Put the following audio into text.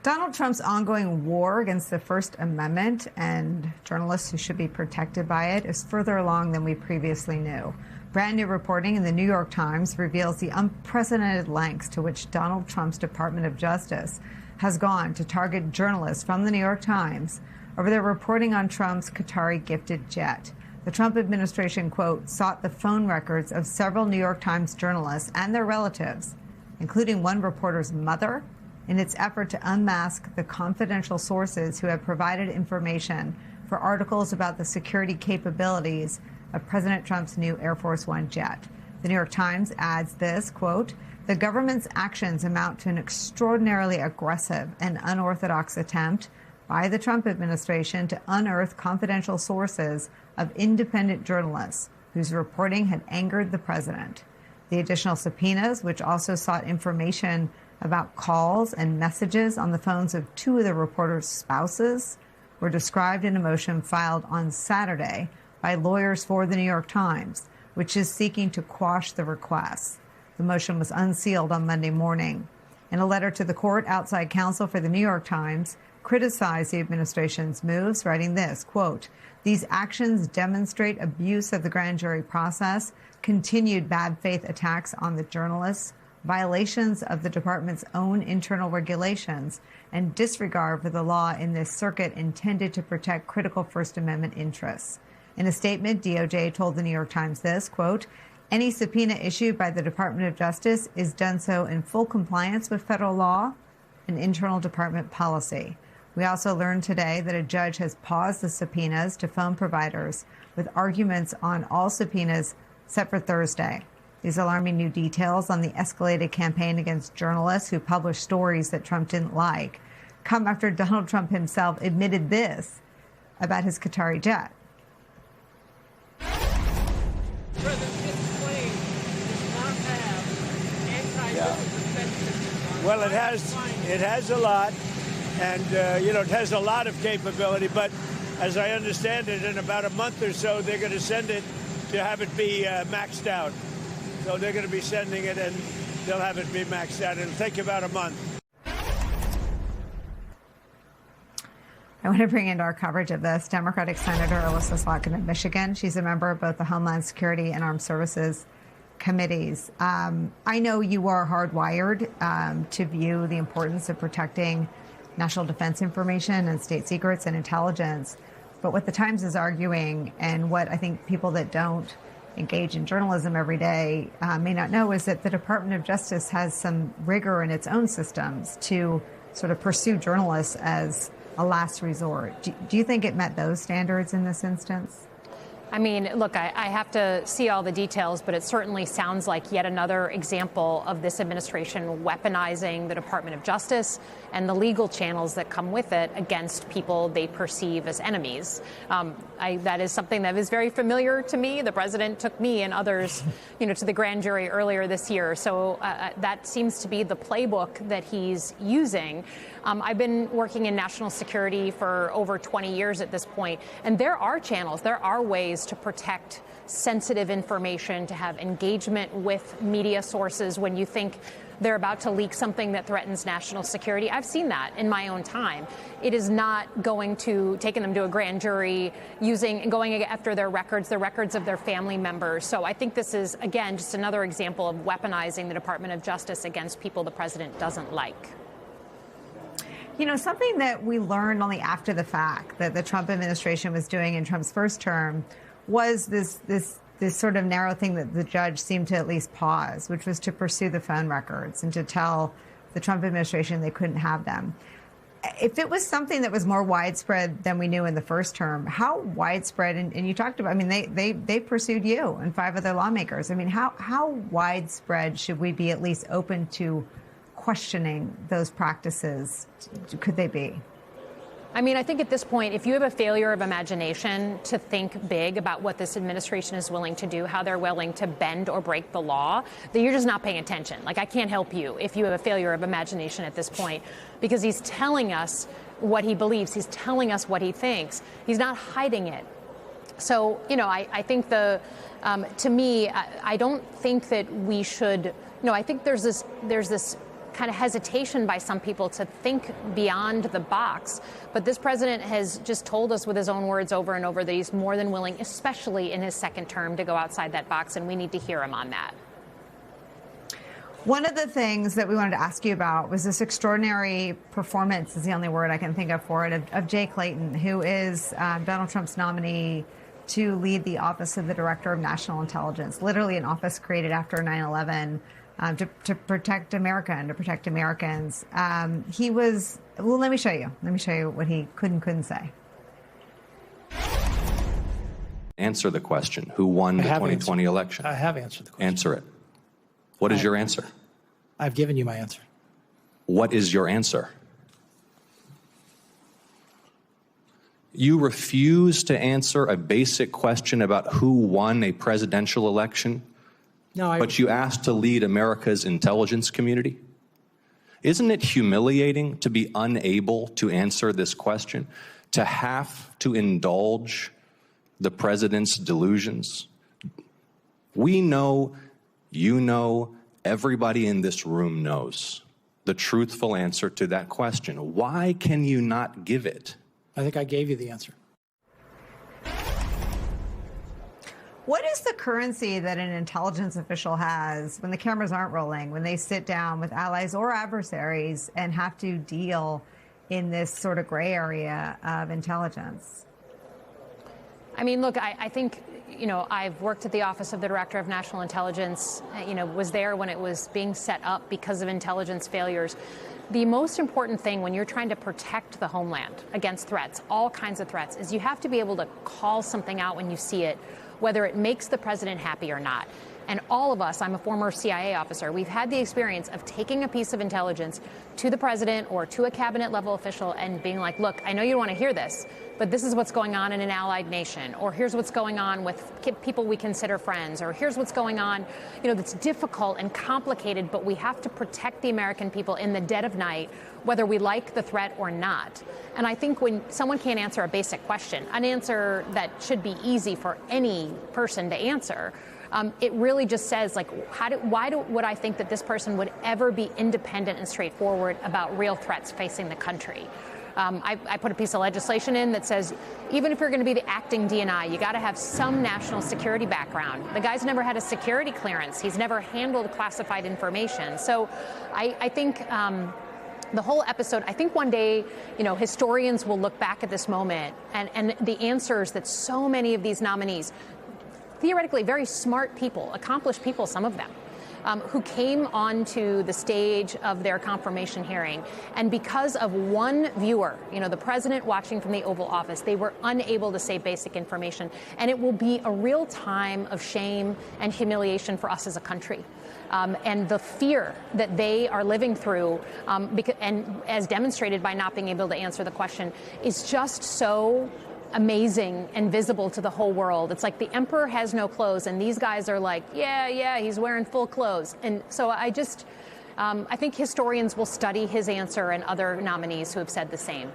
Donald Trump's ongoing war against the First Amendment and journalists who should be protected by it is further along than we previously knew. Brand new reporting in the New York Times reveals the unprecedented lengths to which Donald Trump's Department of Justice has gone to target journalists from the New York Times over their reporting on Trump's Qatari gifted jet. The Trump administration, quote, sought the phone records of several New York Times journalists and their relatives, including one reporter's mother, in its effort to unmask the confidential sources who have provided information for articles about the security capabilities of President Trump's new Air Force One jet. The New York Times adds this, quote, the government's actions amount to an extraordinarily aggressive and unorthodox attempt by the Trump administration to unearth confidential sources of independent journalists whose reporting had angered the president. The additional subpoenas, which also sought information about calls and messages on the phones of two of the reporters' spouses, were described in a motion filed on Saturday by lawyers for the New York Times, which is seeking to quash the requests. The motion was unsealed on Monday morning. In a letter to the court, outside counsel for the New York Times criticized the administration's moves, writing this, quote, these actions demonstrate abuse of the grand jury process, continued bad faith attacks on the journalists, violations of the department's own internal regulations, and disregard for the law in this circuit intended to protect critical First Amendment interests. In a statement, DOJ told the New York Times this, quote, any subpoena issued by the Department of Justice is done so in full compliance with federal law and internal department policy. We also learned today that a judge has paused the subpoenas to phone providers with arguments on all subpoenas set for Thursday. These alarming new details on the escalated campaign against journalists who published stories that Trump didn't like come after Donald Trump himself admitted this about his Qatari jet. Well, it has a lot, and it has a lot of capability. But as I understand it, in about a month or so, they're going to send it to have it be maxed out. So they're going to be sending it, and they'll have it be maxed out. It'll take about a month. I want to bring into our coverage of this Democratic Senator Elissa Slotkin of Michigan. She's a member of both the Homeland Security and Armed Services committees. I know you are hardwired to view the importance of protecting national defense information and state secrets and intelligence. But what the Times is arguing, and what I think people that don't engage in journalism every day may not know, is that the Department of Justice has some rigor in its own systems to sort of pursue journalists as a last resort. Do you think it met those standards in this instance? I mean, look, I have to see all the details, but it certainly sounds like yet another example of this administration weaponizing the Department of Justice and the legal channels that come with it against people they perceive as enemies. That is something that is very familiar to me. The president took me and others, to the grand jury earlier this year. So that seems to be the playbook that he's using. I've been working in national security for over 20 years at this point, and there are channels, there are ways to protect sensitive information, to have engagement with media sources when you think they're about to leak something that threatens national security. I've seen that in my own time. It is not taking them to a grand jury, going after their records of their family members. So I think this is, again, just another example of weaponizing the Department of Justice against people the president doesn't like. Something that we learned only after the fact that the Trump administration was doing in Trump's first term was this sort of narrow thing that the judge seemed to at least pause, which was to pursue the phone records and to tell the Trump administration they couldn't have them. If it was something that was more widespread than we knew in the first term, how widespread, and you talked about, they pursued you and 5 other lawmakers. How widespread should we be at least open to questioning those practices? Could they be? I think at this point, if you have a failure of imagination to think big about what this administration is willing to do, how they're willing to bend or break the law, then you're just not paying attention. I can't help you if you have a failure of imagination at this point, because he's telling us what he believes. He's telling us what he thinks. He's not hiding it. So, I think to me, I don't think that we should, I think there's this kind of hesitation by some people to think beyond the box. But this president has just told us with his own words over and over that he's more than willing, especially in his second term, to go outside that box, and we need to hear him on that. One of the things that we wanted to ask you about was this extraordinary performance, is the only word I can think of for it, of Jay Clayton, who is Donald Trump's nominee to lead the Office of the Director of National Intelligence, literally an office created after 9/11 to protect America and to protect Americans. He was, well, let me show you. Let me show you what he couldn't say. Answer the question. Who won the 2020 election? I have answered the question. Answer it. What is your answer? I've given you my answer. What is your answer? You refuse to answer a basic question about who won a presidential election, but you asked to lead America's intelligence community? Isn't it humiliating to be unable to answer this question, to have to indulge the president's delusions? We know, you know, everybody in this room knows the truthful answer to that question. Why can you not give it? I think I gave you the answer. What is the currency that an intelligence official has when the cameras aren't rolling, when they sit down with allies or adversaries and have to deal in this sort of gray area of intelligence? I mean, look, I think, you know, I've worked at the Office of the Director of National Intelligence, you know, was there when it was being set up because of intelligence failures. The most important thing when you're trying to protect the homeland against threats, all kinds of threats, is you have to be able to call something out when you see it, whether it makes the president happy or not. And all of us, I'm a former CIA officer, we've had the experience of taking a piece of intelligence to the president or to a cabinet level official and being like, look, I know you don't want to hear this, but this is what's going on in an allied nation, or here's what's going on with people we consider friends, or here's what's going on, you know, that's difficult and complicated, but we have to protect the American people in the dead of night, whether we like the threat or not. And I think when someone can't answer a basic question, an answer that should be easy for any person to answer, it really just says, like, why would I think that this person would ever be independent and straightforward about real threats facing the country? I put a piece of legislation in that says, even if you're going to be the acting DNI, you got to have some national security background. The guy's never had a security clearance. He's never handled classified information. So I think the whole episode, I think one day, you know, historians will look back at this moment and the answers that so many of these nominees, theoretically very smart people, accomplished people, some of them, who came onto the stage of their confirmation hearing, and because of one viewer, you know, the president watching from the Oval Office, they were unable to say basic information. And it will be a real time of shame and humiliation for us as a country. And the fear that they are living through, and as demonstrated by not being able to answer the question, is just so amazing and visible to the whole world. It's like the emperor has no clothes, and these guys are like, yeah, he's wearing full clothes. And so I think historians will study his answer and other nominees who have said the same.